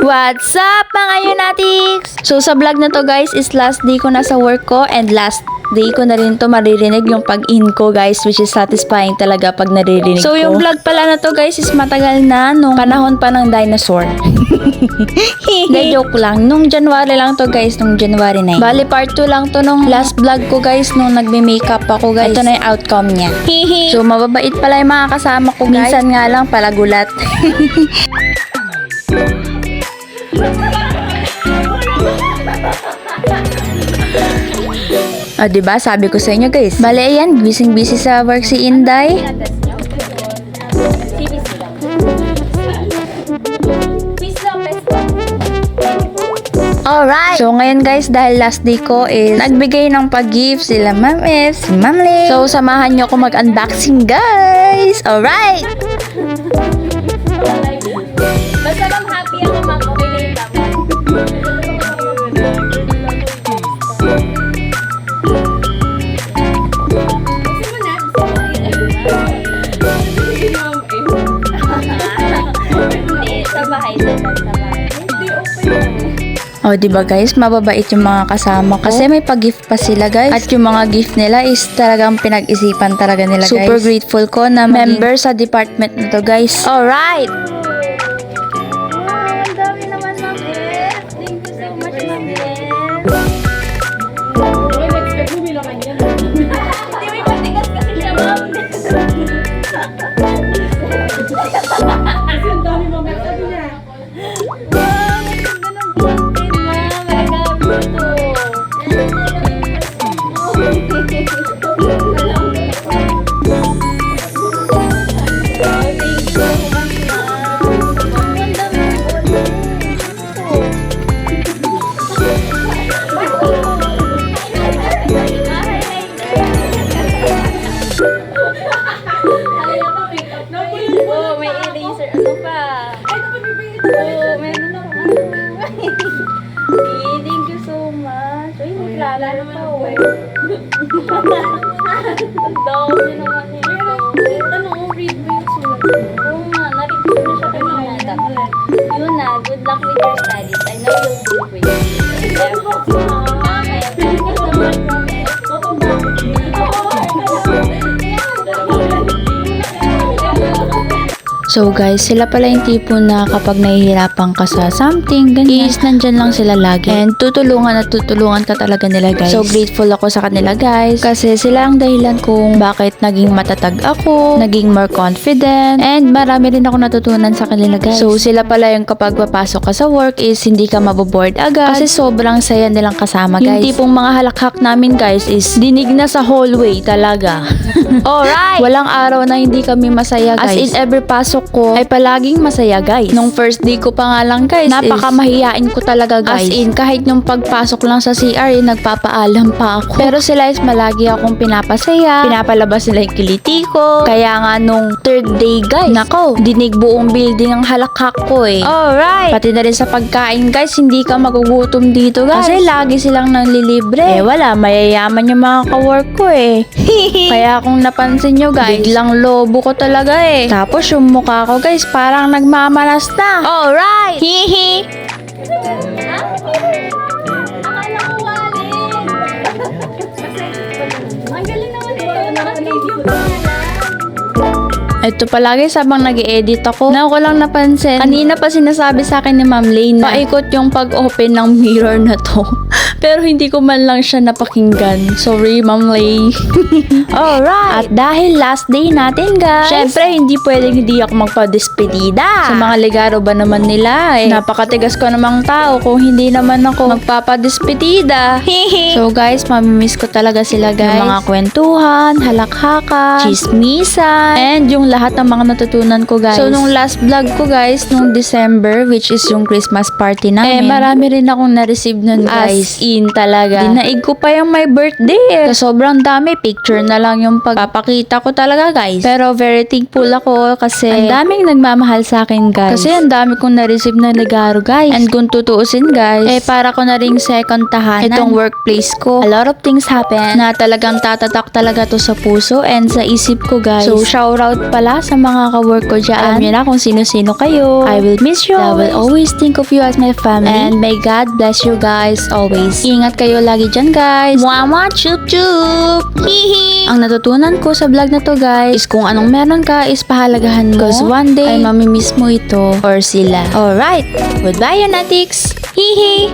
What's up mga Unatics? So sa vlog na to guys is last day ko na sa work ko and last day ko na rin to maririnig yung pag-in ko guys, which is satisfying talaga pag naririnig ko. So yung vlog pala na to guys is matagal na nung panahon pa ng dinosaur. De joke lang. Nung January lang to guys, nung January 9. Bali part 2 lang to nung last vlog ko guys nung nagme-makeup ako guys. Ito na yung outcome niya. So mababait pala yung mga kasama ko guys. Minsan nga lang pala gulat. Diba? Sabi ko sa inyo guys. Bale, ayan. Busy sa work si Inday. Alright. So, ngayon guys, dahil last day ko is nagbigay ng pag-gift sila Ma'am F, si Ma'am Lay. So, samahan nyo ako mag-unboxing guys. Alright. Basta bang happy ako ma'am, okay na yung laman. Hindi, sa bahay sa bahay. Hindi, okay. Diba guys, mababait yung mga kasama ko. Kasi may pag-gift pa sila guys. At yung mga gift nila is talagang pinag-isipan talaga nila guys. Super grateful ko na member sa department na to guys. Alright! Ang dami naman ma'am F. Thank you so much ma'am F. Okay, expect mo bilangan yan. Hindi, may patigas kasi siya ma'am. Kasi ang dami ma'am F. Sabi niya. Wow, may ganda ng content ma'am. I love you oh, may eraser. Ano pa? Oh, meron ako. Thank you so much. Ay, naglala naman ako eh. Ang dami naman eh. Ano, read mo yung sulat mo. Oo nga, na-read ko na siya kanina. Yun na, good luck with your studies. I know you'll do great. Thank you so much, Mami. So guys, sila pala yung tipo na kapag nahihirapan ka sa something, ganyan, is nandyan lang sila lagi. And tutulungan at tutulungan ka talaga nila guys. So grateful ako sa kanila guys. Kasi sila ang dahilan kung bakit naging matatag ako, naging more confident, and marami rin ako natutunan sa kanila guys. So sila pala yung kapag papasok ka sa work is hindi ka maboboard agad. Kasi sobrang saya nilang kasama guys. Yung tipong mga halakhak namin guys is dinig na sa hallway talaga. Alright! Walang araw na hindi kami masaya guys. As in every pasok ko ay palaging masaya guys. Nung first day ko pa nga lang guys, napakamahiyain ko talaga guys. As in kahit nung pagpasok lang sa CR nagpapaalam pa ako. Pero sila is malagi akong pinapasaya, pinapalabas nila yung kiliti ko. Kaya nga nung third day guys, nako, dinig buong building ang halakhak ko eh. Alright! Pati na rin sa pagkain guys, hindi ka magugutom dito guys. Kasi lagi silang nanlilibre. Wala, mayayaman yung mga kawork ko eh. Kaya kung napansin nyo guys, biglang lobo ko talaga eh. Tapos yung mukha ko guys, parang nagmamalas na. Alright! Hihi! Akala ko wallet. Ang galing naman ito. Naka-save yung pangalan. Ito palagi sabang nag-edit ako, na ako lang napansin. Kanina pa sinasabi sa akin ni Ma'am Lane na paikot yung pag-open ng mirror na to. Pero hindi ko man lang siya napakinggan. Sorry, Ma'am Lay. Alright. At dahil last day natin, guys, syempre, hindi pwedeng hindi ako magpa-despedida. Sa mga ligaro ba naman nila eh. Napakatigas ko namang tao kung hindi naman ako magpapa-despedida. So, guys, mamimiss ko talaga sila, guys. Yung mga kwentuhan, halakhaka, chismisan, and yung lahat ng mga natutunan ko, guys. So, nung last vlog ko, guys, nung December, which is yung Christmas party namin, marami rin akong na-receive nun, guys. As in talaga. Dinaig ko pa yung my birthday. So, sobrang dami. Picture na lang yung pagpapakita ko talaga, guys. Pero very thankful ako kasi ang daming nagmamahal sa akin, guys. Kasi ang dami kong na-receive na regalo, guys. And kung tutuusin, guys, para ko na ring second tahanan itong workplace ko. A lot of things happen na talagang tatatak talaga to sa puso and sa isip ko, guys. So, shoutout pala pala sa mga ka-work ko dyan. Alam niyo na kung sino-sino kayo. I will miss you. I will always think of you as my family. And may God bless you guys always. Ingat kayo lagi dyan guys. Mwah, chup chup. Hihi. Ang natutunan ko sa vlog na to guys is kung anong meron ka is pahalagahan mo. Because one day ay mamimiss mo ito or sila. Alright. Goodbye, Yanatics. Hihi.